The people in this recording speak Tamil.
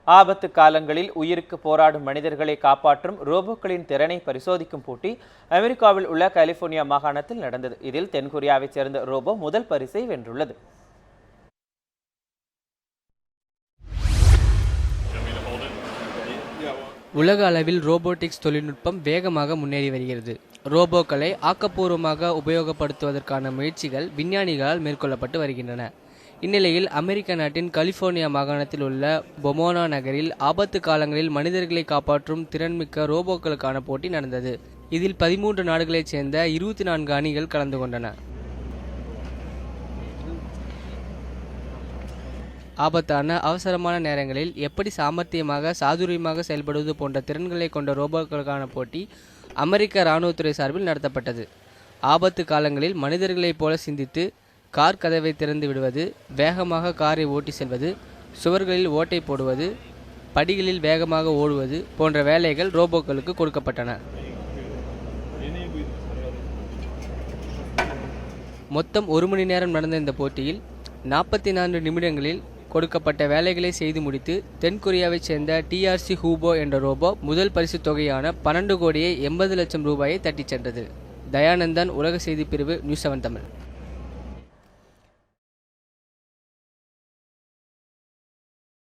ஆபத்து காலங்களில் உயிருக்கு போராடும் மனிதர்களை காப்பாற்றும் ரோபோக்களின் திறனை பரிசோதிக்கும் போட்டி அமெரிக்காவில் உள்ள கலிபோர்னியா மாகாணத்தில் நடந்தது. இதில் தென்கொரியாவைச் சேர்ந்த ரோபோ முதல் பரிசை வென்றுள்ளது. உலக அளவில் ரோபோட்டிக்ஸ் தொழில்நுட்பம் வேகமாக முன்னேறி வருகிறது. ரோபோக்களை ஆக்கப்பூர்வமாக உபயோகப்படுத்துவதற்கான முயற்சிகள் விஞ்ஞானிகளால் மேற்கொள்ளப்பட்டு வருகின்றன. இந்நிலையில் அமெரிக்க நாட்டின் கலிபோர்னியா மாகாணத்தில் உள்ள பொமோனா நகரில் ஆபத்து காலங்களில் மனிதர்களை காப்பாற்றும் திறன்மிக்க ரோபோக்களுக்கான போட்டி நடந்தது. இதில் 13 நாடுகளைச் சேர்ந்த 24 அணிகள் கலந்து கொண்டன. ஆபத்தான அவசரமான நேரங்களில் எப்படி சாமர்த்தியமாக சாதுரியமாக செயல்படுவது போன்ற திறன்களை கொண்ட ரோபோக்களுக்கான போட்டி அமெரிக்க இராணுவத்துறை சார்பில் நடத்தப்பட்டது. ஆபத்து காலங்களில் மனிதர்களைப் போல சிந்தித்து கார் கதவை திறந்து விடுவது, வேகமாக காரை ஓட்டி செல்வது, சுவர்களில் ஓட்டை போடுவது, படிகளில் வேகமாக ஓடுவது போன்ற வேலைகள் ரோபோக்களுக்கு கொடுக்கப்பட்டன. மொத்தம் 1 மணி நேரம் நடந்த இந்த போட்டியில் 44 நிமிடங்களில் கொடுக்கப்பட்ட வேலைகளை செய்து முடித்து தென்கொரியாவைச் சேர்ந்த TRC ஹூபோ என்ற ரோபோ முதல் பரிசு தொகையான 12 கோடியே 80 லட்சம் ரூபாயை தட்டிச் சென்றது. தயானந்தன், உலக செய்தி பிரிவு, நியூஸ் 7 தமிழ்.